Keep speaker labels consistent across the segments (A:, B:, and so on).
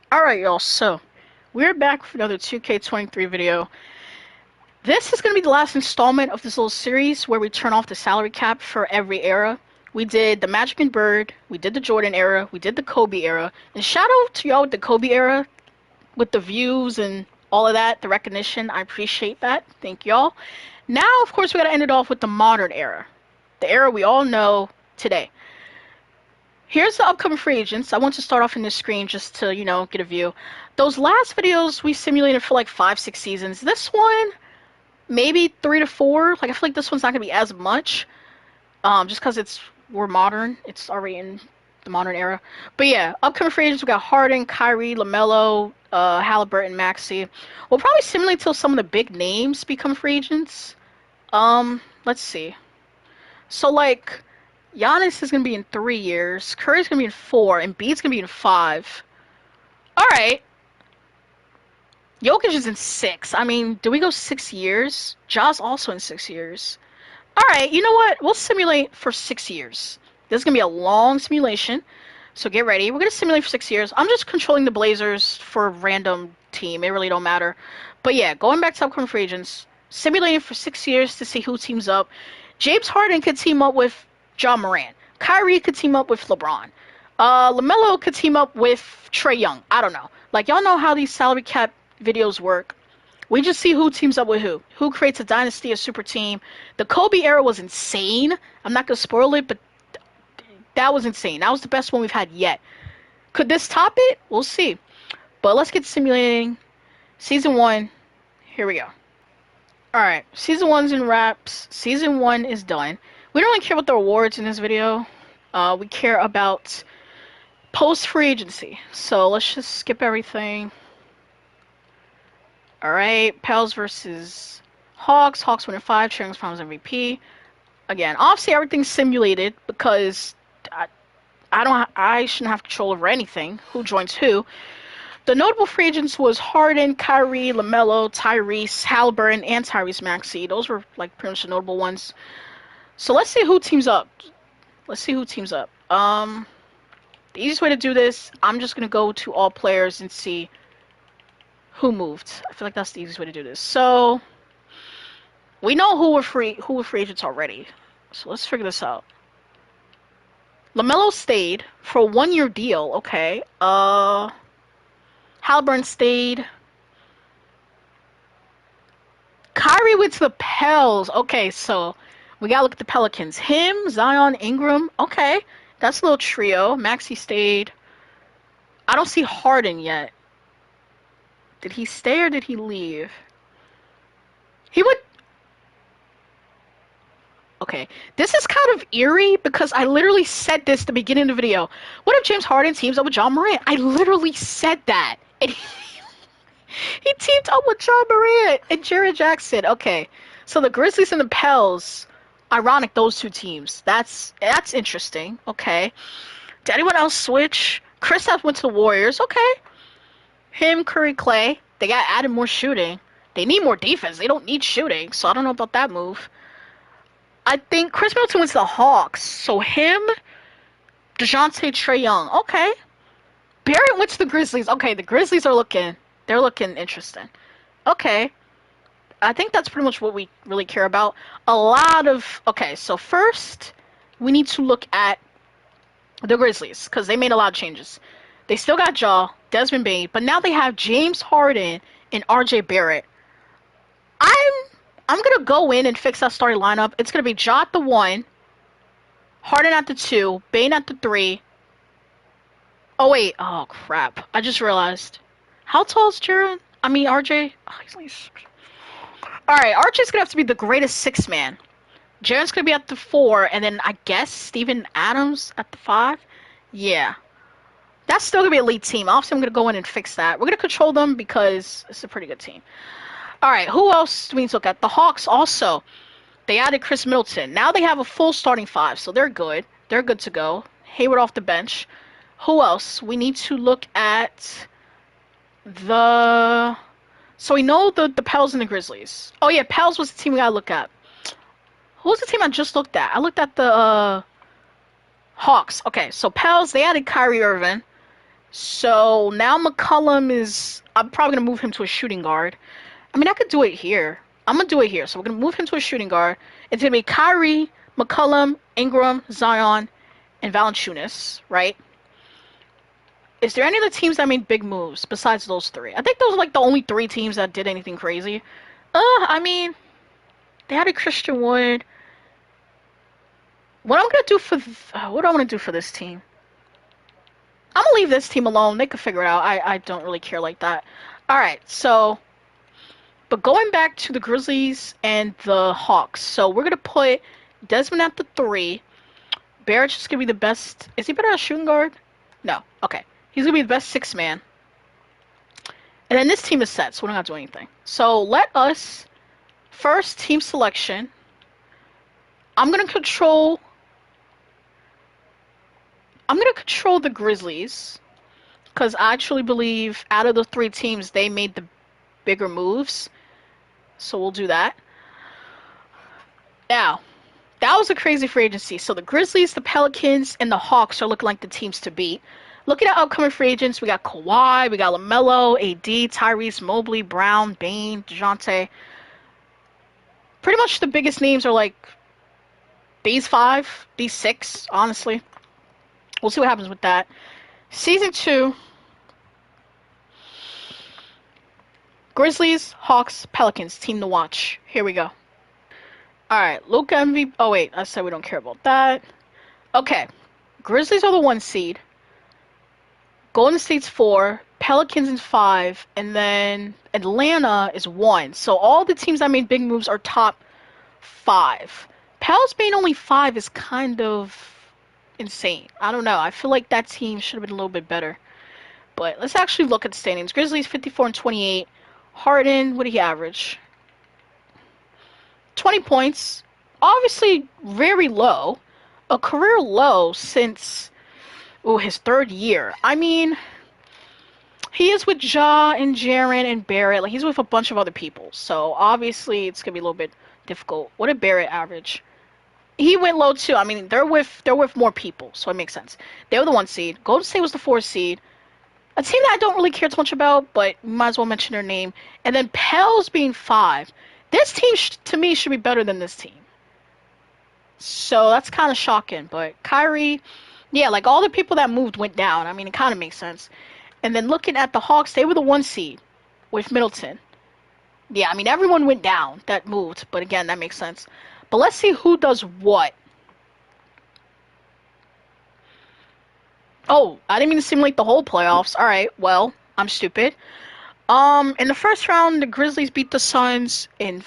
A: Alright, y'all, so we're back with another 2K23 video. This is going to be the last installment of this little series where we turn off the salary cap for every era. We did the Magic and Bird, we did the Jordan era, we did the Kobe era, and shout out to y'all with the Kobe era, with the views and all of that, the recognition. I appreciate that. Thank y'all. Now, of course, we got to end it off with the modern era, the era we all know today. Here's the upcoming free agents. I want to start off in this screen just to, get a view. Those last videos we simulated for like 5, 6 seasons. This one, maybe 3 to 4. Like I feel like this one's not gonna be as much. Just because we're modern. It's already in the modern era. But yeah, upcoming free agents we got Harden, Kyrie, LaMelo, Halliburton, Maxey. We'll probably simulate till some of the big names become free agents. Let's see. So like Giannis is gonna be in 3 years. Curry's gonna be in 4, and Embiid's gonna be in 5. All right. Jokic is in 6. I mean, do we go 6 years? Ja's also in 6 years. All right. You know what? We'll simulate for 6 years. This is gonna be a long simulation, so get ready. We're gonna simulate for 6 years. I'm just controlling the Blazers for a random team. It really don't matter. But yeah, going back to upcoming free agents, simulating for 6 years to see who teams up. James Harden could team up with Ja Morant. Kyrie could team up with LeBron. LaMelo could team up with Trae Young. I don't know. Like, y'all know how these salary cap videos work. We just see who teams up with who creates a dynasty, a super team. The Kobe era was insane. I'm not going to spoil it, but that was insane. That was the best one we've had yet. Could this top it? We'll see. But let's get simulating. Season 1. Here we go. Alright, Season 1's in wraps. Season 1 is done. We don't really care about the rewards in this video. We care about post-free agency. So let's just skip everything. Alright, Pels versus Hawks. Hawks winning 5, Trae Young's Finals MVP. Again, obviously everything's simulated because I shouldn't have control over anything. Who joins who. The notable free agents was Harden, Kyrie, LaMelo, Tyrese, Halliburton, and Tyrese Maxey. Those were like pretty much the notable ones. So let's see who teams up. Let's see who teams up. The easiest way to do this, I'm just gonna go to all players and see who moved. I feel like that's the easiest way to do this. So we know who were free agents already. So let's figure this out. LaMelo stayed for a 1-year deal. Okay. Halliburton stayed. Kyrie went to the Pels. Okay, so we gotta look at the Pelicans. Him, Zion, Ingram. Okay, that's a little trio. Maxey stayed. I don't see Harden yet. Did he stay or did he leave? He would. Okay, this is kind of eerie because I literally said this at the beginning of the video. What if James Harden teams up with Ja Morant? I literally said that. And he teamed up with Ja Morant and Jaren Jackson. Okay, so the Grizzlies and the Pels. Ironic, those two teams. That's interesting. Okay. Did anyone else switch? Kristaps went to the Warriors. Okay. Him, Curry, Clay. They got added more shooting. They need more defense. They don't need shooting, so I don't know about that move. I think Chris Middleton went to the Hawks. So him, DeJounte, Trae Young. Okay. Barrett went to the Grizzlies. Okay, the Grizzlies are they're looking interesting. Okay. I think that's pretty much what we really care about. Okay, so first, we need to look at the Grizzlies, because they made a lot of changes. They still got Ja, Desmond Bane, but now they have James Harden and RJ Barrett. I'm gonna go in and fix that starting lineup. It's gonna be Ja at the 1, Harden at the 2, Bane at the 3. Oh wait, oh crap. I just realized. How tall is Jaren? I mean RJ? Oh, he's only 6. Alright, RJ's gonna have to be the greatest 6-man. Jaren's gonna be at the 4, and then I guess Steven Adams at the 5? Yeah. That's still gonna be an elite team. Obviously, I'm gonna go in and fix that. We're gonna control them because it's a pretty good team. Alright, who else do we need to look at? The Hawks also. They added Chris Middleton. Now they have a full starting 5, so they're good. They're good to go. Hayward off the bench. Who else? We need to look at the... So we know the Pels and the Grizzlies. Oh yeah, Pels was the team we gotta look at. Who was the team I just looked at? I looked at the Hawks. Okay, so Pels, they added Kyrie Irving. So now McCollum is. I'm probably gonna move him to a shooting guard. I mean, I could do it here. I'm gonna do it here. So we're gonna move him to a shooting guard. It's gonna be Kyrie, McCollum, Ingram, Zion, and Valanciunas, right? Is there any other teams that made big moves besides those three? I think those are like the only three teams that did anything crazy. I mean, they had a Christian Wood. What I'm gonna do for what do I want to do for this team? I'm gonna leave this team alone. They could figure it out. I don't really care like that. All right, so but going back to the Grizzlies and the Hawks, so we're gonna put Desmond at the three. Barrett's just gonna be the best. Is he better at shooting guard? No. Okay. He's gonna be the best six man. And then this team is set, so we're not gonna do anything. So let us first team selection. I'm gonna control. I'm gonna control the Grizzlies because I actually believe out of the three teams they made the bigger moves. So we'll do that. Now, that was a crazy free agency. So the Grizzlies, the Pelicans, and the Hawks are looking like the teams to beat. Looking at upcoming free agents, we got Kawhi, we got LaMelo, AD, Tyrese, Mobley, Brown, Bane, DeJounte. Pretty much the biggest names are like these five, these six, honestly. We'll see what happens with that. Season 2, Grizzlies, Hawks, Pelicans, team to watch. Here we go. Alright, Luka MVP. Oh, wait, I said we don't care about that. Okay, Grizzlies are the 1 seed. Golden State's 4, Pelicans is 5, and then Atlanta is 1. So all the teams that made big moves are top 5. Pels being only 5 is kind of insane. I don't know. I feel like that team should have been a little bit better. But let's actually look at the standings. Grizzlies 54 and 28. Harden, what did he average? 20 points. Obviously very low. A career low since his 3rd year. I mean, he is with Ja and Jaren and Barrett. Like, he's with a bunch of other people. So obviously it's gonna be a little bit difficult. What did Barrett average? He went low too. I mean, they're with more people, so it makes sense. They were the 1 seed. Golden State was the 4 seed. A team that I don't really care too much about, but might as well mention their name. And then Pels being 5. This team, to me, should be better than this team. So that's kind of shocking. But Kyrie, yeah, like all the people that moved went down. I mean, it kind of makes sense. And then looking at the Hawks, they were the 1 seed with Middleton. Yeah, I mean, everyone went down that moved. But again, that makes sense. But let's see who does what. Oh, I didn't mean to simulate the whole playoffs. All right, well, I'm stupid. In the first round, the Grizzlies beat the Suns in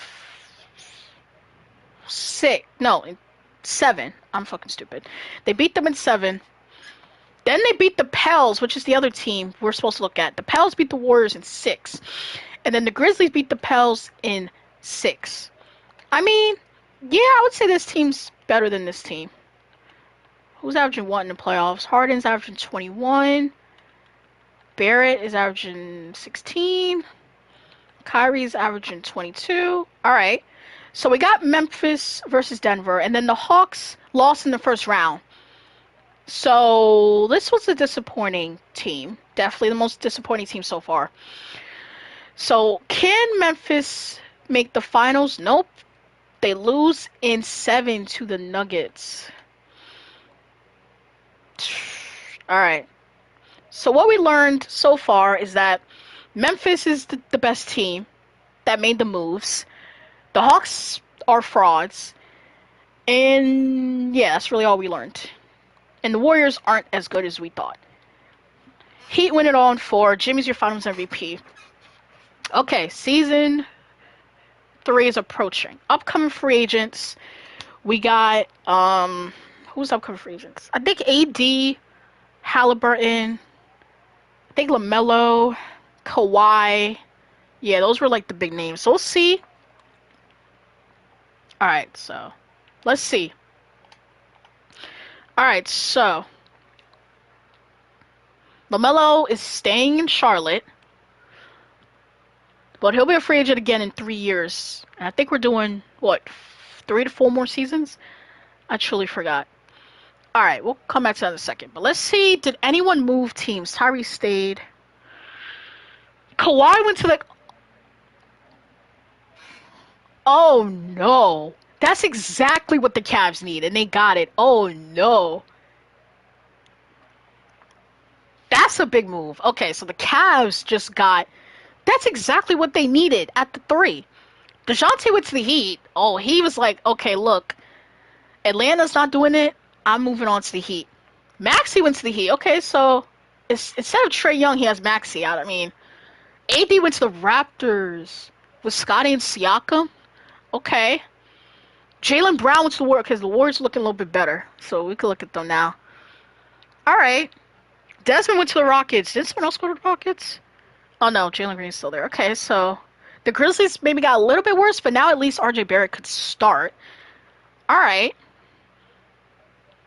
A: 6. No, in 7. I'm fucking stupid. They beat them in 7. Then they beat the Pels, which is the other team we're supposed to look at. The Pels beat the Warriors in 6. And then the Grizzlies beat the Pels in 6. I mean, yeah, I would say this team's better than this team. Who's averaging what in the playoffs? Harden's averaging 21. Barrett is averaging 16. Kyrie's averaging 22. All right. So we got Memphis versus Denver, and then the Hawks lost in the first round. So this was a disappointing team. Definitely the most disappointing team so far. So can Memphis make the finals? Nope. They lose in 7 to the Nuggets. All right. So what we learned so far is that Memphis is the best team that made the moves. The Hawks are frauds. And yeah, that's really all we learned. And the Warriors aren't as good as we thought. Heat win it all in 4. Jimmy's your finals MVP. Okay, season 3 is approaching. Upcoming free agents. We got who's upcoming free agents? I think AD, Halliburton, I think LaMelo, Kawhi. Yeah, those were like the big names. So we'll see. Alright, so let's see. Alright, so LaMelo is staying in Charlotte. But he'll be a free agent again in 3 years. And I think we're doing, what, 3 to 4 more seasons? I truly forgot. All right, we'll come back to that in a second. But let's see. Did anyone move teams? Tyrese stayed. Kawhi went to the. Oh no. That's exactly what the Cavs need, and they got it. Oh no. That's a big move. Okay, so the Cavs just got. That's exactly what they needed at the three. DeJounte went to the Heat. Oh, he was like, okay, look, Atlanta's not doing it. I'm moving on to the Heat. Maxey went to the Heat. Okay, so instead of Trae Young, he has Maxey out. I mean, AD went to the Raptors with Scotty and Siakam. Okay. Jaylen Brown went to the Warriors because the Warriors looking a little bit better. So we can look at them now. All right. Desmond went to the Rockets. Did someone else go to the Rockets? Oh no, Jalen Green's still there. Okay, so the Grizzlies maybe got a little bit worse, but now at least RJ Barrett could start. All right.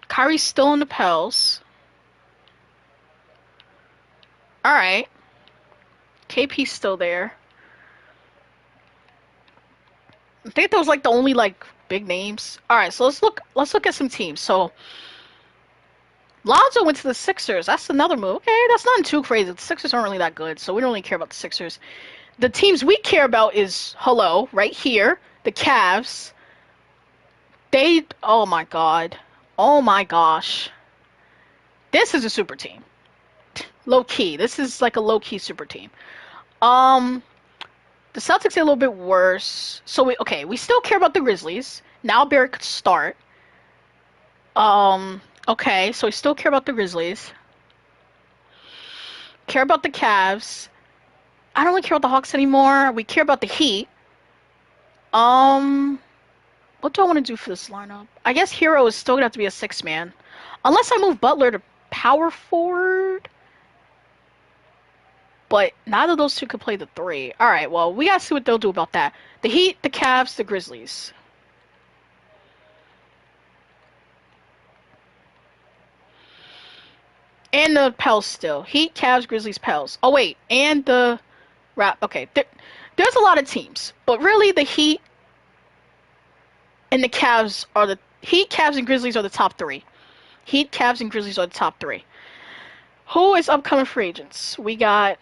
A: Kyrie's still in the Pels. All right. KP's still there. I think that was like the only like big names. All right, so let's look at some teams. So Lonzo went to the Sixers. That's another move. Okay, that's not too crazy. The Sixers aren't really that good, so we don't really care about the Sixers. The teams we care about is right here, the Cavs. Oh my god. Oh my gosh. This is a super team. Low key. This is like a low key super team. Um, the Celtics are a little bit worse. So we still care about the Grizzlies. Now Barrett could start. Okay, so we still care about the Grizzlies. Care about the Cavs. I don't really care about the Hawks anymore. We care about the Heat. What do I want to do for this lineup? I guess Hero is still gonna have to be a six man, unless I move Butler to power forward. But neither of those two could play the three. All right, well we gotta see what they'll do about that. The Heat, the Cavs, the Grizzlies. And the Pels still. Heat, Cavs, Grizzlies, Pels. Oh wait, and the Okay, there's a lot of teams, but really the Heat and the Cavs are the Heat, Cavs, and Grizzlies are the top three. Heat, Cavs, and Grizzlies are the top three. Who is upcoming free agents? We got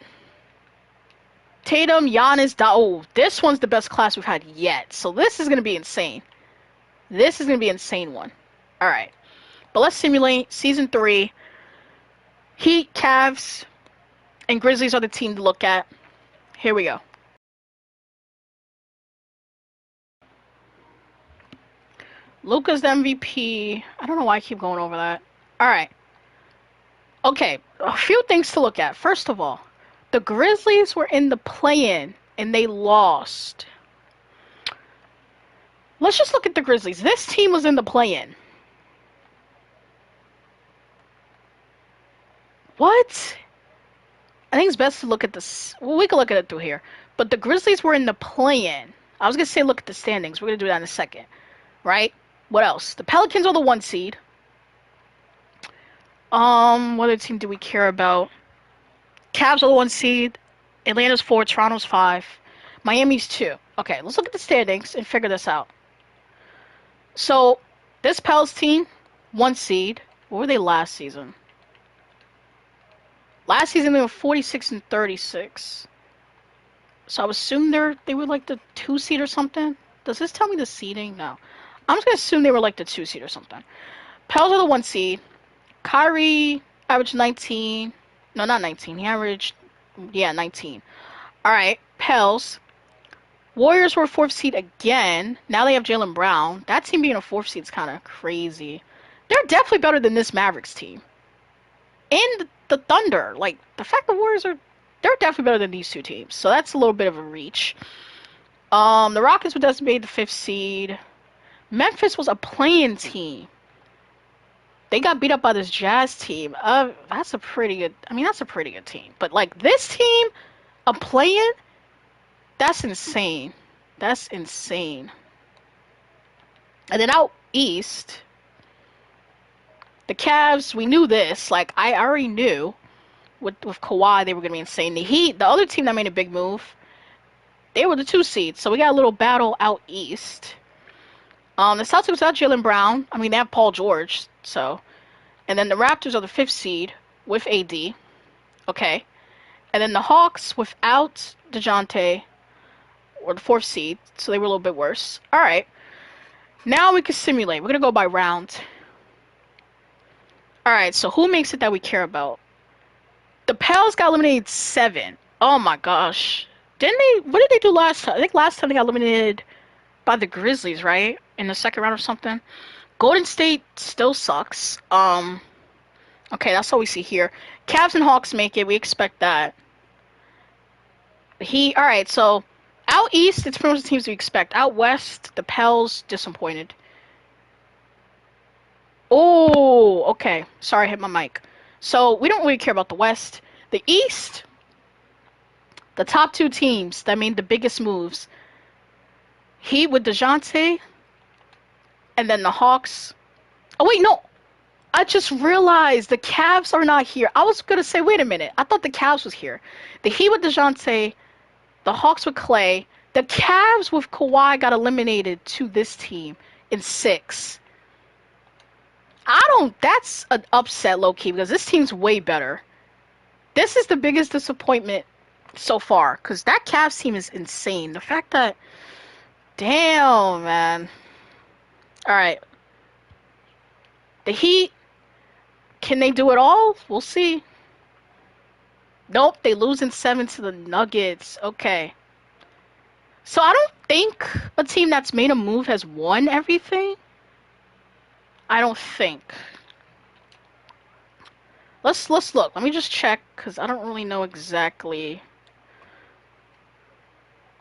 A: Tatum, Giannis. Oh, this one's the best class we've had yet. So this is gonna be insane. This is gonna be an insane one. All right, but let's simulate season 3. Heat, Cavs, and Grizzlies are the team to look at. Here we go. Luka's the MVP. I don't know why I keep going over that. All right. Okay, a few things to look at. First of all, the Grizzlies were in the play-in and they lost. Let's just look at the Grizzlies. This team was in the play-in. What? I think it's best to look at this. Well, we can look at it through here. But the Grizzlies were in the play-in. I was going to say look at the standings. We're going to do that in a second. Right? What else? The Pelicans are the 1 seed. What other team do we care about? Cavs are the 1 seed. Atlanta's 4. Toronto's 5. Miami's 2. Okay, let's look at the standings and figure this out. So, this Pels team, 1 seed. What were they last season? Last season they were 46 and 36. So I would assume they were like the 2 seed or something. Does this tell me the seeding? No. I'm just gonna assume they were like the 2 seed or something. Pels are the 1 seed. Kyrie averaged 19. No, not 19. He averaged 19. All right, Pels. Warriors were 4th seed again. Now they have Jaylen Brown. That team being a 4th seed is kind of crazy. They're definitely better than this Mavericks team. And the Thunder. Like, the fact the Warriors they're definitely better than these 2 teams. So that's a little bit of a reach. The Rockets were designated the 5th seed. Memphis was a playing team. They got beat up by this Jazz team. That's a pretty good. I mean, that's a pretty good team. But like this team, a playing, that's insane. That's insane. And then out east, the Cavs. We knew this. Like I already knew, with Kawhi, they were gonna be insane. The Heat, the other team that made a big move, they were the 2 seeds. So we got a little battle out east. The Celtics without Jaylen Brown. I mean, they have Paul George, so And then the Raptors are the 5th seed with AD. Okay. And then the Hawks without DeJounte were the 4th seed, so they were a little bit worse. All right. Now we can simulate. We're going to go by round. All right, so who makes it that we care about? The Pels got eliminated 7. Oh my gosh. Didn't they? What did they do last time? I think last time they got eliminated by the Grizzlies, right? In the second round or something. Golden State still sucks. Okay, that's all we see here. Cavs and Hawks make it. We expect that. All right, so out east, it's pretty much the teams we expect. Out west, the Pels disappointed. Oh, okay. Sorry, I hit my mic. So we don't really care about the west. The east, the top 2 teams that made the biggest moves. Heat with DeJounte, and then the Hawks. Oh wait, no. I just realized the Cavs are not here. I was gonna say, wait a minute. I thought the Cavs was here. The Heat with DeJounte, the Hawks with Clay, the Cavs with Kawhi got eliminated to this team in 6. That's an upset, low-key, because this team's way better. This is the biggest disappointment so far, because that Cavs team is insane. The fact that, damn, man. All right. The Heat, can they do it all? We'll see. Nope, they lose in 7 to the Nuggets. Okay. So I don't think a team that's made a move has won everything. I don't think. Let's look. Let me just check, because I don't really know exactly.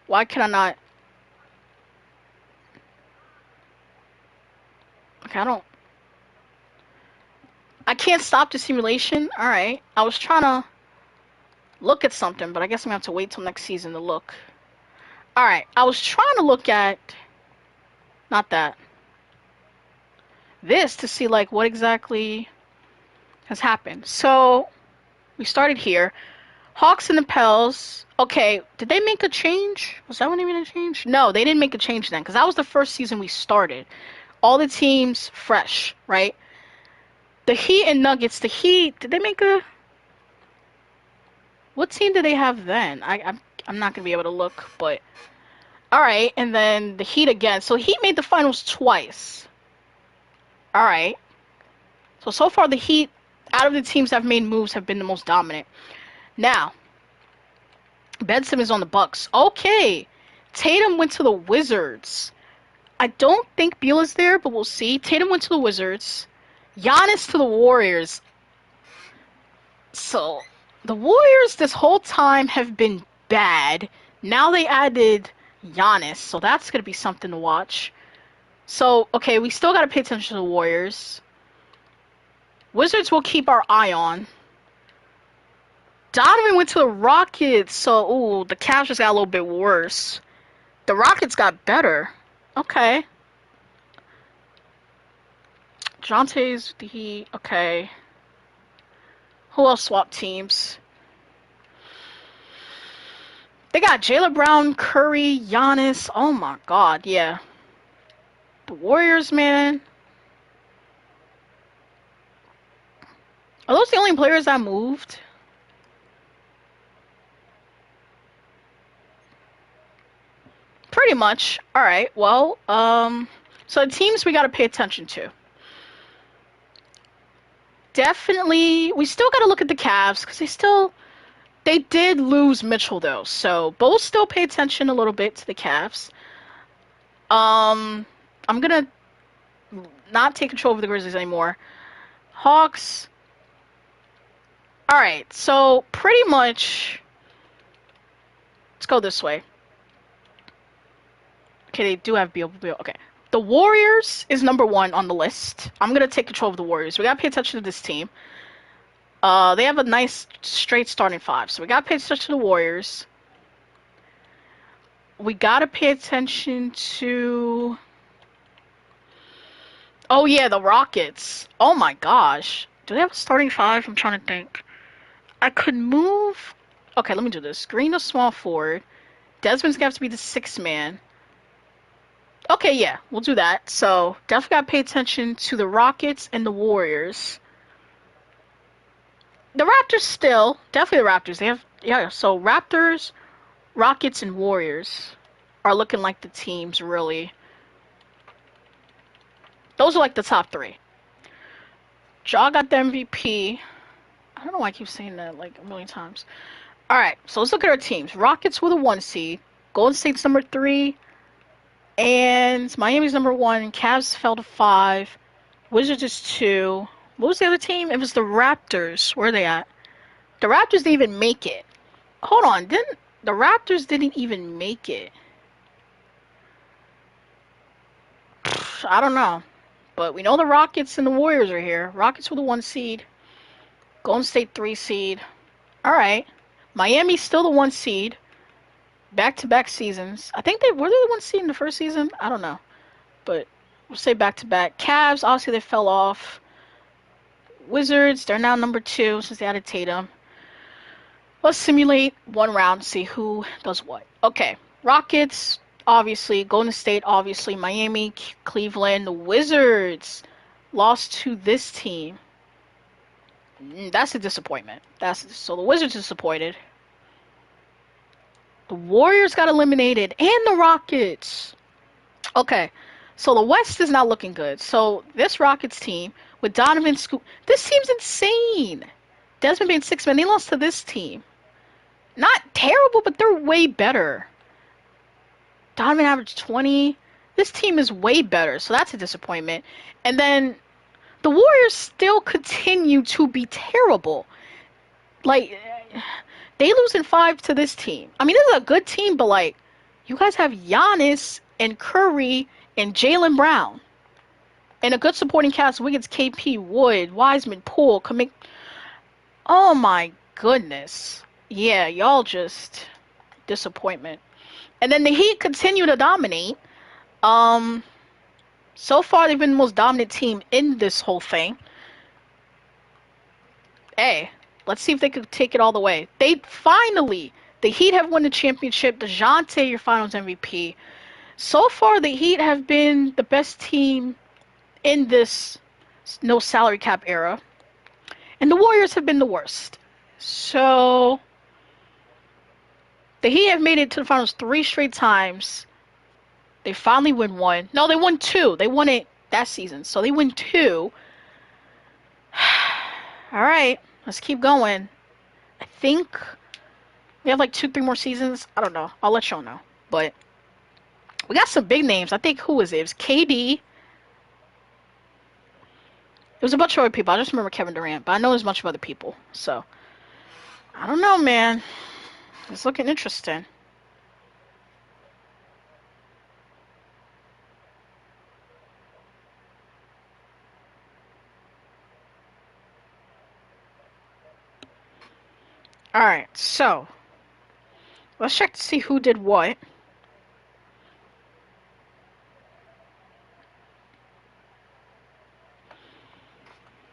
A: Why can I not? Okay, I can't stop the simulation. Alright. I was trying to look at something, but I guess I'm going to have to wait till next season to look. Alright. I was trying to look at... Not that. This to see, like, what exactly has happened. So, we started here. Hawks and the Pels. Okay, did they make a change? Was that when they made a change? No, they didn't make a change then, because that was the first season we started. All the teams fresh, right? The Heat and Nuggets. The Heat, did they make a... What team did they have then? I'm not going to be able to look, but... Alright, and then the Heat again. So Heat made the finals twice. Alright. So far the Heat, out of the teams that have made moves, have been the most dominant. Now, Ben Simmons on the Bucks. Okay. Tatum went to the Wizards. I don't think Beal is there, but we'll see. Tatum went to the Wizards. Giannis to the Warriors. So, the Warriors this whole time have been bad. Now they added Giannis, so that's going to be something to watch. So, okay, we still got to pay attention to the Warriors. Wizards will keep our eye on. Donovan went to the Rockets, so, ooh, the Cavs just got a little bit worse. The Rockets got better. Okay. Jonte's the Heat. Okay. Who else swapped teams? They got Jaylen Brown, Curry, Giannis. Oh my god, yeah. The Warriors, man. Are those the only players that moved? Pretty much. Alright, well, so the teams we gotta pay attention to. Definitely, we still gotta look at the Cavs, because they did lose Mitchell, though, so both still pay attention a little bit to the Cavs. I'm gonna not take control of the Grizzlies anymore. Hawks. Alright, so pretty much, let's go this way. Okay, they do have Beal. Okay. The Warriors is number 1 on the list. I'm going to take control of the Warriors. We got to pay attention to this team. They have a nice straight starting 5, so we got to pay attention to the Warriors. We got to pay attention to... Oh, yeah, the Rockets. Oh, my gosh. Do they have a starting 5? I'm trying to think. I could move... Okay, let me do this. Green a small forward. Desmond's going to have to be the 6th man. Okay, yeah, we'll do that. So, definitely gotta pay attention to the Rockets and the Warriors. The Raptors still, definitely the Raptors. They have, yeah, so Raptors, Rockets, and Warriors are looking like the teams, really. Those are like the top three. Ja got the MVP. I don't know why I keep saying that like a million times. All right, so let's look at our teams. Rockets with a 1 seed. Golden State's number 3. And Miami's number 1. Cavs fell to 5. Wizards is 2. What was the other team? It was the Raptors. Where are they at? The Raptors didn't even make it. Hold on, didn't the Raptors didn't even make it? I don't know. But we know the Rockets and the Warriors are here. Rockets with a 1 seed. Golden State 3 seed. Alright. Miami's still the 1 seed. Back-to-back seasons. I think they were they the 1 seed in the first season? I don't know. But we'll say back-to-back. Cavs, obviously they fell off. Wizards, they're now number 2 since they added Tatum. Let's simulate one round, see who does what. Okay. Rockets, obviously. Golden State, obviously. Miami, Cleveland. The Wizards lost to this team. That's a disappointment. So the Wizards are disappointed. The Warriors got eliminated, and the Rockets. Okay, so the West is not looking good. So this Rockets team with Donovan Scoop, this team's insane. Desmond being 6 man, they lost to this team. Not terrible, but they're way better. Donovan averaged 20. This team is way better, so that's a disappointment. And then the Warriors still continue to be terrible. Like, they lose in 5 to this team. I mean, this is a good team, but like, you guys have Giannis and Curry and Jaylen Brown. And a good supporting cast, Wiggins, KP, Wood, Wiseman, Poole, Kamik. Oh my goodness. Yeah, y'all just disappointment. And then the Heat continue to dominate. So far they've been the most dominant team in this whole thing. Hey, let's see if they could take it all the way. The Heat have won the championship. DeJounte, your finals MVP. So far, the Heat have been the best team in this no salary cap era. And the Warriors have been the worst. So, the Heat have made it to the finals 3 straight times. They finally win 1. No, they won 2. They won it that season. So, they win 2. Alright, let's keep going. I think we have like 2-3 more seasons. I don't know. I'll let y'all know. But we got some big names. I think, who was it? It was KD. It was a bunch of other people. I just remember Kevin Durant. But I know there's a bunch of other people. So, I don't know, man. It's looking interesting. Alright, so let's check to see who did what.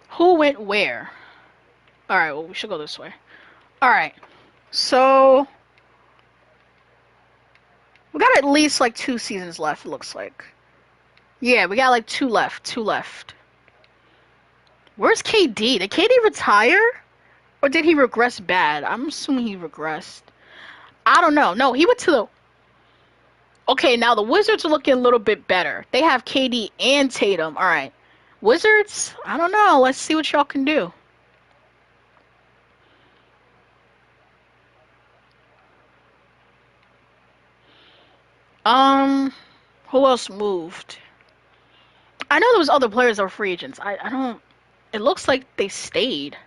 A: Who went where? Alright, well, we should go this way. Alright, so we got at least like 2 seasons left, it looks like. Yeah, we got like 2 left. 2 left. Where's KD? Did KD retire? Or did he regress bad? I'm assuming he regressed. I don't know. No, he went to the... Okay, now the Wizards are looking a little bit better. They have KD and Tatum. Alright. Wizards? I don't know. Let's see what y'all can do. Who else moved? I know there was other players that were free agents. I don't... It looks like they stayed.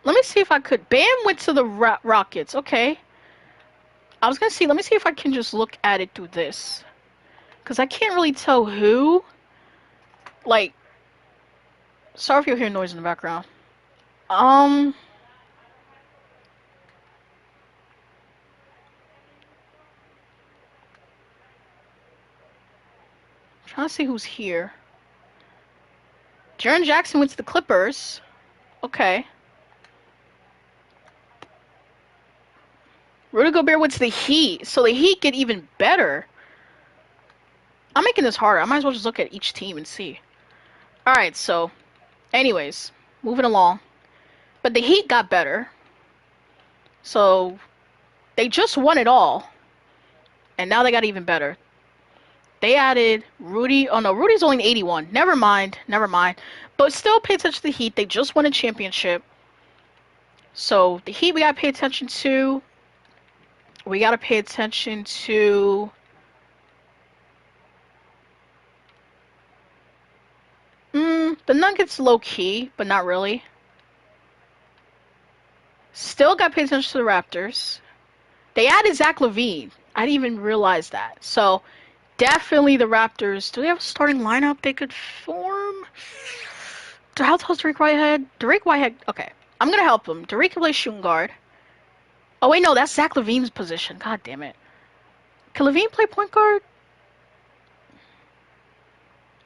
A: Let me see if I could... Bam went to the Rockets. Okay. I was gonna see... Let me see if I can just look at it through this. Because I can't really tell who. Like... Sorry if you hear noise in the background. I'm trying to see who's here. Jaren Jackson went to the Clippers. Okay. Rudy Gobert went to the Heat. So the Heat get even better. I'm making this harder. I might as well just look at each team and see. Alright, so, anyways, moving along. But the Heat got better. So, they just won it all. And now they got even better. They added Rudy. Oh no, Rudy's only 81. Never mind. Never mind. But still pay attention to the Heat. They just won a championship. So, the Heat we gotta pay attention to. We gotta pay attention to. The Nuggets low key, but not really. Still got to pay attention to the Raptors. They added Zach LaVine. I didn't even realize that. So definitely the Raptors. Do they have a starting lineup they could form? How tall's Dariq Whitehead? Dariq Whitehead. Okay, I'm gonna help him. Dariq can play shooting guard. Oh wait, no, that's Zach LaVine's position. God damn it. Can LaVine play point guard?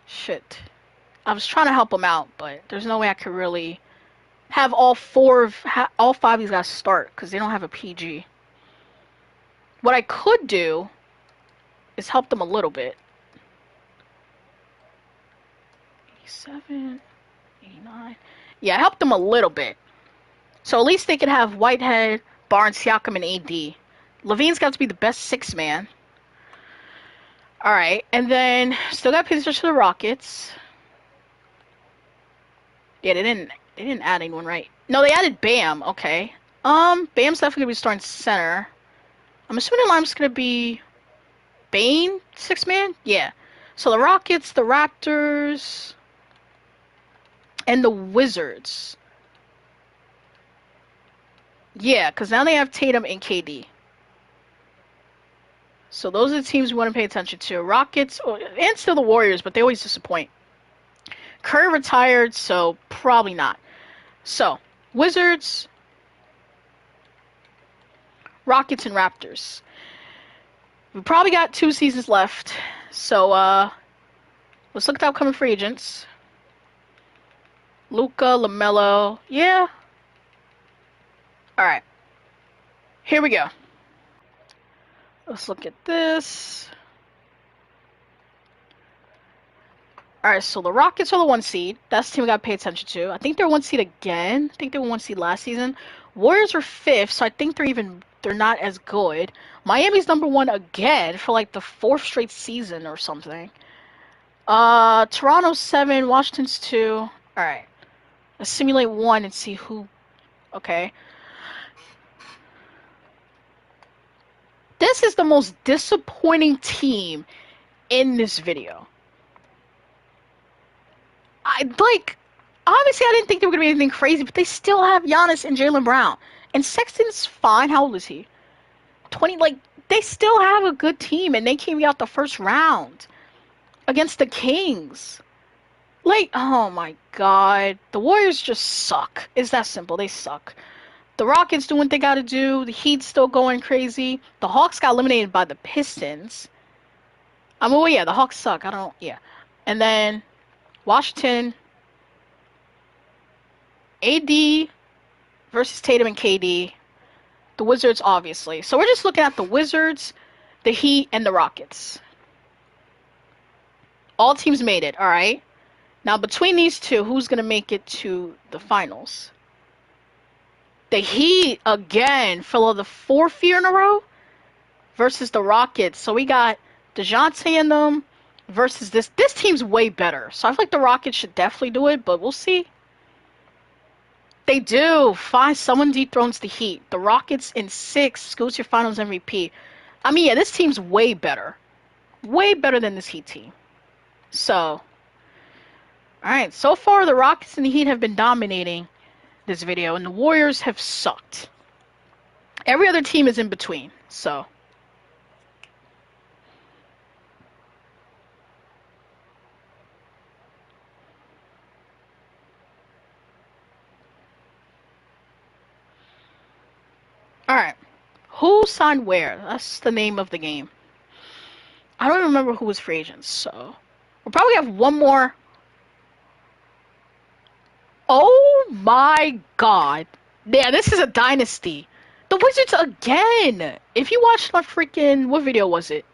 A: Shit. I was trying to help him out, but there's no way I could really have all all five of these guys start because they don't have a PG. What I could do is help them a little bit. 87, 89. Yeah, I helped them a little bit. So at least they could have Whitehead, Barnes, Siakam, and AD. LaVine's got to be the best six man. Alright, and then still got pictures to the Rockets. Yeah, they didn't add anyone, right? No, they added Bam. Okay. Bam's definitely gonna be starting center. I'm assuming Lime's gonna be Bane, six man. Yeah. So the Rockets, the Raptors, and the Wizards. Yeah, because now they have Tatum and KD. So those are the teams we want to pay attention to. Rockets, and still the Warriors, but they always disappoint. Curry retired, so probably not. So, Wizards, Rockets, and Raptors. We probably got 2 seasons left. So, let's look at the upcoming free agents. Luka, LaMelo. Yeah. Alright. Here we go. Let's look at this. Alright, so the Rockets are the 1 seed. That's the team we gotta pay attention to. I think they're 1 seed again. I think they were 1 seed last season. Warriors are 5th, so I think they're not as good. Miami's number 1 again for like the 4th straight season or something. Toronto's 7, Washington's 2. Alright. Let's simulate 1 and see who. Okay. This is the most disappointing team in this video. Obviously I didn't think they were going to be anything crazy, but they still have Giannis and Jaylen Brown. And Sexton's fine. How old is he? 20, they still have a good team, and they came out the first round against the Kings. Oh my god. The Warriors just suck. It's that simple. They suck. The Rockets doing what they gotta do. The Heat's still going crazy. The Hawks got eliminated by the Pistons. Well, yeah, the Hawks suck. Yeah. And then Washington, AD versus Tatum and KD. The Wizards, obviously. So we're just looking at the Wizards, the Heat, and the Rockets. All teams made it, alright? Now, between these two, who's going to make it to the finals? The Heat, again, for the 4th year in a row, versus the Rockets. So we got DeJounte and them versus this. This team's way better. So I feel like the Rockets should definitely do it, but we'll see. They do. Fine, someone dethrones the Heat. The Rockets in 6 scoots your finals MVP. I mean, yeah, this team's way better. Way better than this Heat team. So, alright, so far the Rockets and the Heat have been dominating this video, and the Warriors have sucked. Every other team is in between, so. Alright. Who signed where? That's the name of the game. I don't remember who was free agents, so. We'll probably have one more. Oh my god. Yeah, this is a dynasty. The Wizards again. If you watched my freaking, what video was it?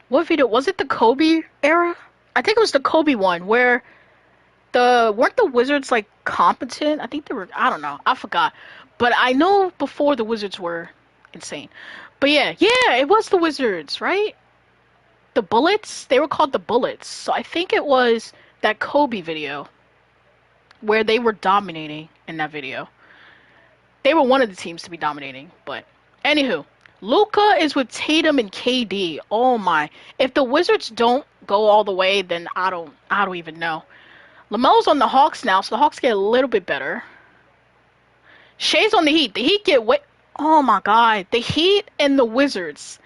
A: What video? Was it the Kobe era? I think it was the Kobe one where weren't the Wizards like competent? I think they were. I don't know. I forgot. But I know before the Wizards were insane. But yeah, yeah, it was the Wizards, right? The Bullets. They were called the Bullets. So I think it was that Kobe video where they were dominating in that video. They were one of the teams to be dominating. But anywho, Luka is with Tatum and KD. Oh my! If the Wizards don't go all the way, then I don't even know. LaMelo's on the Hawks now, so the Hawks get a little bit better. Shay's on the Heat. The Heat get what? Oh my God! The Heat and the Wizards.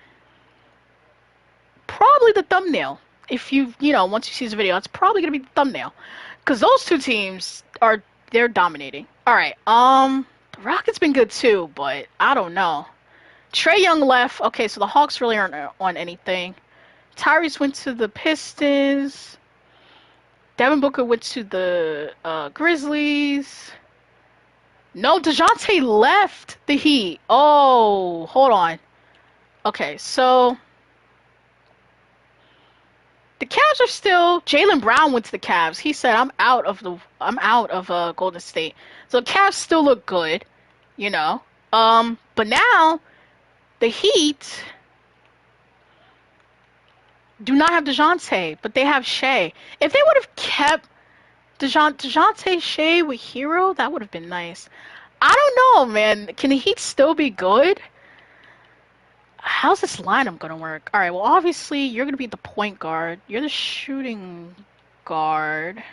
A: Probably the thumbnail. If once you see this video, it's probably gonna be the thumbnail, because those two teams they're dominating. All right. The Rockets been good too, but I don't know. Trae Young left. Okay, so the Hawks really aren't on anything. Tyrese went to the Pistons. Devin Booker went to the Grizzlies. No, DeJounte left the Heat. Oh, hold on. Okay, so the Cavs are still. Jaylen Brown went to the Cavs. He said, I'm out of Golden State." So the Cavs still look good, you know. But now the Heat do not have DeJounte, but they have Shea. If they would have kept DeJounte Shea with Hero, that would have been nice. I don't know, man. Can the Heat still be good? How's this lineup gonna work? All right. Well, obviously you're gonna be the point guard. You're the shooting guard.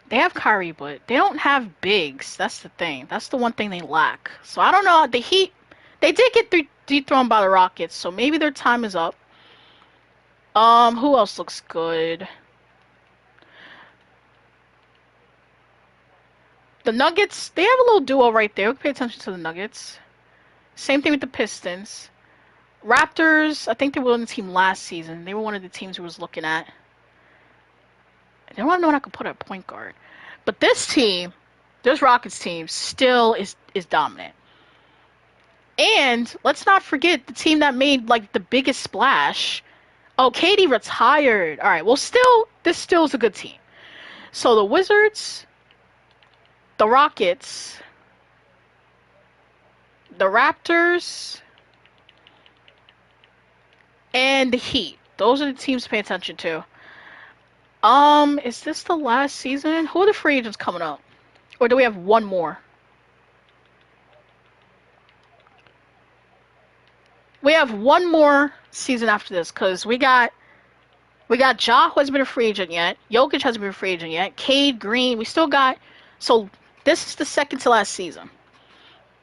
A: They have Kyrie, but they don't have bigs. That's the thing. That's the one thing they lack. So I don't know. The Heat, they did get dethroned by the Rockets, so maybe their time is up. Who else looks good? The Nuggets, they have a little duo right there. Pay attention to the Nuggets. Same thing with the Pistons. Raptors, I think they were on the team last season. They were one of the teams we was looking at. I don't know when I could put a point guard. But this Rockets team, still is dominant. And let's not forget the team that made like the biggest splash. Oh, KD retired. All right, well, this still is a good team. So the Wizards, the Rockets, the Raptors, and the Heat. Those are the teams to pay attention to. Is this the last season? Who are the free agents coming up? Or do we have one more? We have one more season after this, because we got Ja, who hasn't been a free agent yet. Jokic hasn't been a free agent yet. Cade, Green, we still got. So this is the second to last season.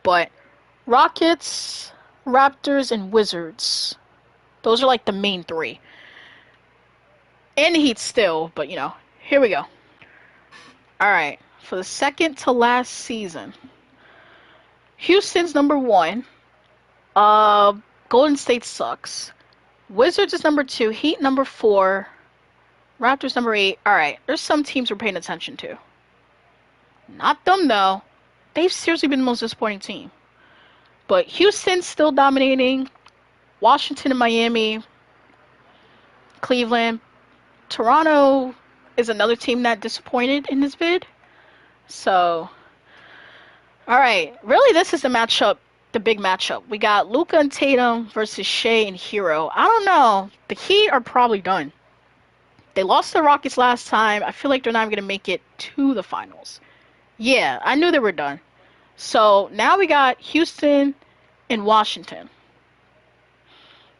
A: But Rockets, Raptors, and Wizards. Those are like the main three. And the Heat still, but here we go. Alright, for the second to last season. Houston's number 1. Golden State sucks. Wizards is number 2. Heat number 4. Raptors number 8. Alright, there's some teams we're paying attention to. Not them, though. They've seriously been the most disappointing team. But Houston's still dominating. Washington and Miami. Cleveland. Toronto is another team that disappointed in this bid. So, alright. Really, this is the big matchup. We got Luka and Tatum versus Shea and Hero. I don't know. The Heat are probably done. They lost to the Rockets last time. I feel like they're not even going to make it to the finals. Yeah, I knew they were done. So now we got Houston and Washington.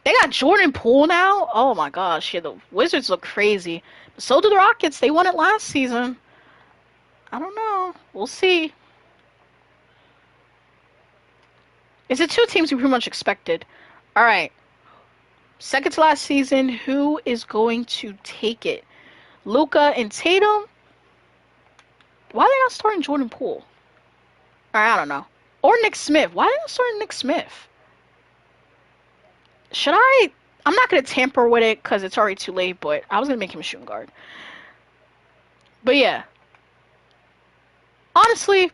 A: They got Jordan Poole now? Oh my gosh, yeah, the Wizards look crazy. So do the Rockets. They won it last season. I don't know. We'll see. It's the two teams we pretty much expected. Alright. Second to last season, who is going to take it? Luka and Tatum? Why are they not starting Jordan Poole? Alright, I don't know. Or Nick Smith. Why are they not starting Nick Smith? Should I? I'm not going to tamper with it because it's already too late, but I was going to make him a shooting guard. But yeah. Honestly,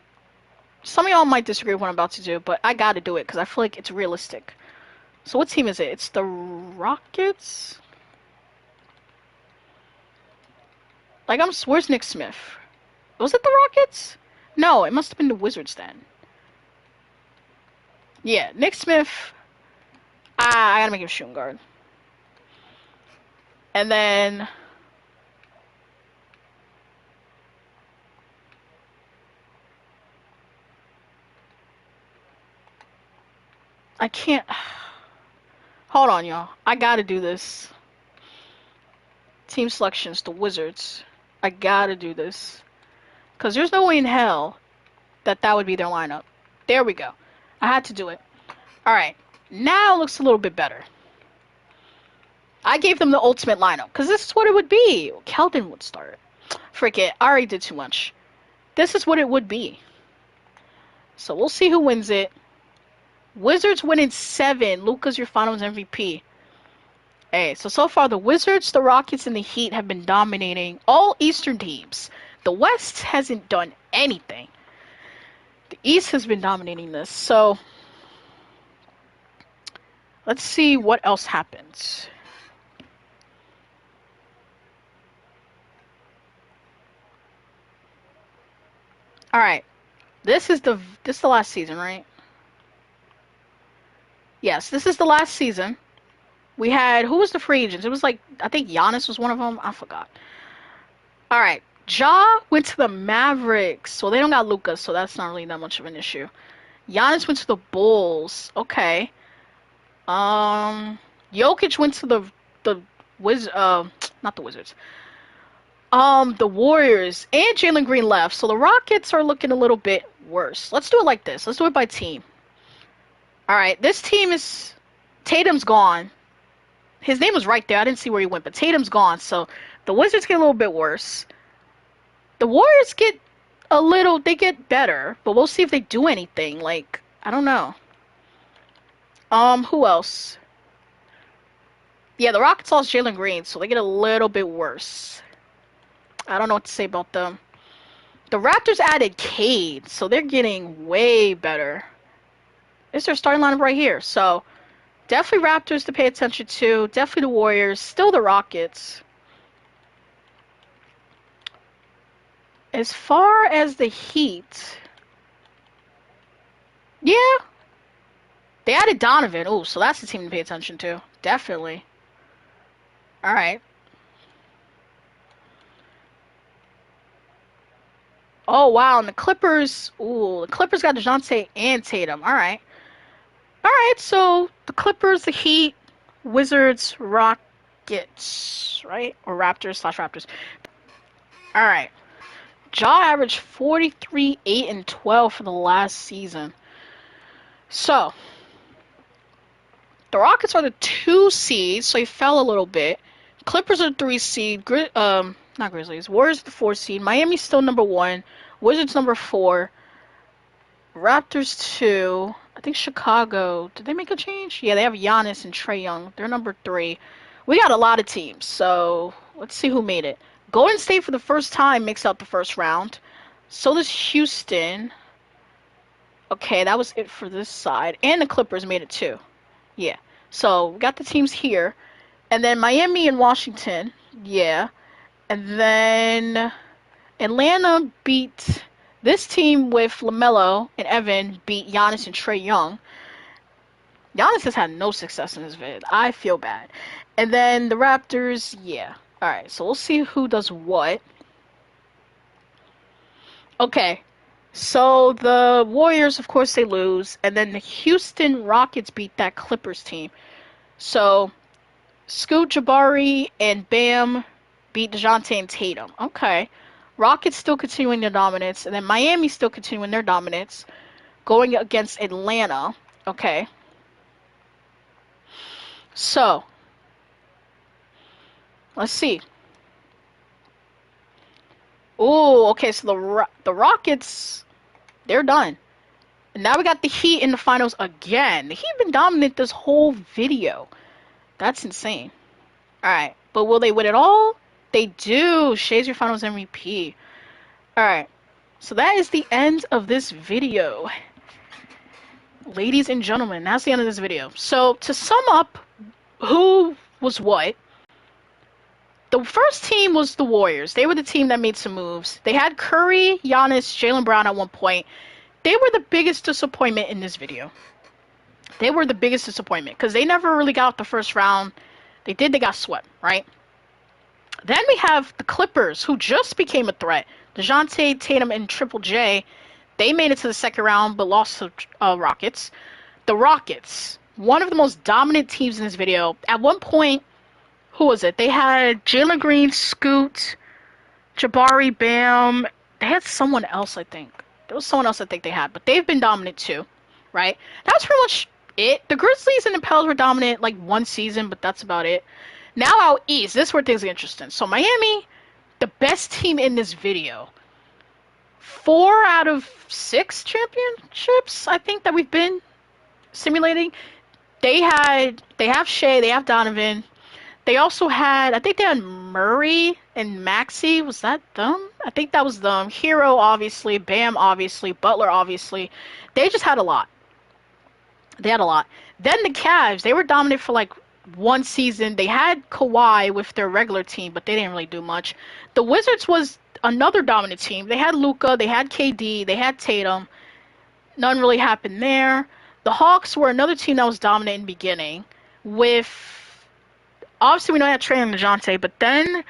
A: some of y'all might disagree with what I'm about to do, but I got to do it because I feel like it's realistic. So what team is it? It's the Rockets? Like, where's Nick Smith? Was it the Rockets? No, it must have been the Wizards then. Yeah, Nick Smith. I gotta make him shooting guard. And then I can't. Hold on, y'all. I gotta do this. Team selections, the Wizards. I gotta do this. Because there's no way in hell that would be their lineup. There we go. I had to do it. Alright. Now it looks a little bit better. I gave them the ultimate lineup. Because this is what it would be. Keldon would start. Frick it. I already did too much. This is what it would be. So we'll see who wins it. Wizards win in 7. Luka's your finals MVP. Hey, so far the Wizards, the Rockets, and the Heat have been dominating all Eastern teams. The West hasn't done anything. The East has been dominating this. So let's see what else happens. All right, this is the last season, right? Yes, this is the last season. We had, who was the free agents? It was like, I think Giannis was one of them. I forgot. All right. Ja went to the Mavericks. So they don't got Luka, so that's not really that much of an issue. Giannis went to the Bulls. Okay. Jokic went to the not the Wizards. The Warriors and Jalen Green left. So the Rockets are looking a little bit worse. Let's do it like this. Let's do it by team. All right. This team is Tatum's gone. His name was right there. I didn't see where he went, but Tatum's gone. So the Wizards get a little bit worse. The Warriors get they get better, but we'll see if they do anything. Like, I don't know. Who else? Yeah, the Rockets lost Jalen Green, so they get a little bit worse. I don't know what to say about them. The Raptors added Cade, so they're getting way better. It's their starting lineup right here. So definitely Raptors to pay attention to. Definitely the Warriors. Still the Rockets. As far as the Heat, yeah, they added Donovan. Oh, so that's the team to pay attention to. Definitely. All right. Oh, wow. And the Clippers. Ooh, the Clippers got DeJounte and Tatum. All right. All right. So the Clippers, the Heat, Wizards, Rockets, right? Or Raptors/Raptors. All right. Ja averaged 43, 8, and 12 for the last season. So the Rockets are the 2 seeds, so he fell a little bit. Clippers are the 3 seed. Not Grizzlies. Warriors are the 4 seed. Miami's still number 1. Wizards number 4. Raptors 2. I think Chicago. Did they make a change? Yeah, they have Giannis and Trae Young. They're number 3. We got a lot of teams, so let's see who made it. Golden State for the first time makes out the first round. So does Houston. Okay, that was it for this side. And the Clippers made it too. Yeah. So we got the teams here. And then Miami and Washington. Yeah. And then Atlanta beat this team with LaMelo and Evan beat Giannis and Trae Young. Giannis has had no success in this vid. I feel bad. And then the Raptors, yeah. Alright, so we'll see who does what. Okay. So the Warriors, of course, they lose. And then the Houston Rockets beat that Clippers team. So Scoot, Jabari, and Bam beat DeJounte and Tatum. Okay. Rockets still continuing their dominance. And then Miami still continuing their dominance. Going against Atlanta. Okay. So, let's see. Ooh, okay, so the Rockets, they're done. And now we got the Heat in the finals again. The Heat been dominant this whole video. That's insane. Alright, but will they win it all? They do. Shay's your finals MVP. Alright, so that is the end of this video. ladies and gentlemen, that's the end of this video. So to sum up who was what, the first team was the Warriors. They were the team that made some moves. They had Curry, Giannis, Jaylen Brown at one point. They were the biggest disappointment in this video. They were the biggest disappointment because they never really got out the first round. They got swept, right? Then we have the Clippers, who just became a threat. DeJounte, Tatum, and Triple J, they made it to the second round but lost to Rockets. The Rockets, one of the most dominant teams in this video. At one point, who was it? They had Jalen Green, Scoot, Jabari, Bam. They had someone else, I think. There was someone else I think they had, but they've been dominant too, right? That's pretty much it. The Grizzlies and the Pels were dominant like one season, but that's about it. Now out east, this is where things get interesting. So Miami, the best team in this video. 4 out of 6 championships, I think, that we've been simulating. They have Shea, they have Donovan. They also had, I think they had Murray and Maxey. Was that them? I think that was them. Hero, obviously. Bam, obviously. Butler, obviously. They just had a lot. They had a lot. Then the Cavs, they were dominant for like one season. They had Kawhi with their regular team, but they didn't really do much. The Wizards was another dominant team. They had Luka, they had KD, they had Tatum. None really happened there. The Hawks were another team that was dominant in the beginning with, obviously we know they had Trae and DeJounte, but then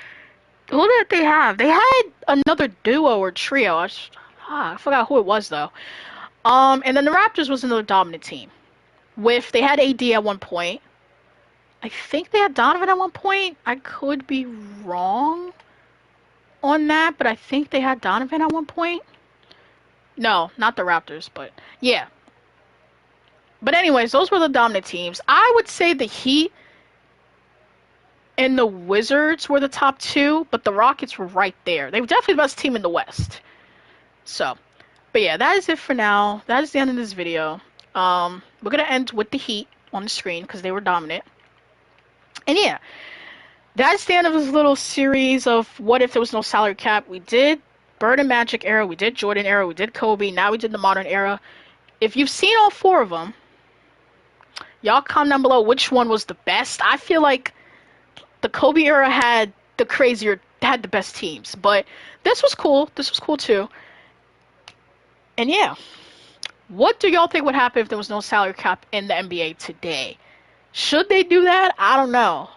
A: who did they have? They had another duo or trio. I forgot who it was though. And then the Raptors was another dominant team. They had AD at one point. I think they had Donovan at one point. I could be wrong on that, but I think they had Donovan at one point. No, not the Raptors, but yeah. But anyways, those were the dominant teams. I would say the Heat and the Wizards were the top 2, but the Rockets were right there. They were definitely the best team in the West. So, but yeah, that is it for now. That is the end of this video. We're going to end with the Heat on the screen because they were dominant. And yeah, that's the end of this little series of what if there was no salary cap. We did Bird and Magic era, we did Jordan era, we did Kobe, now we did the modern era. If you've seen all 4 of them, y'all comment down below which one was the best. I feel like the Kobe era had the best teams, but this was cool. This was cool too. And yeah, what do y'all think would happen if there was no salary cap in the NBA today? Should they do that? I don't know.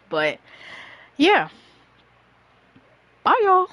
A: But yeah. Bye, y'all.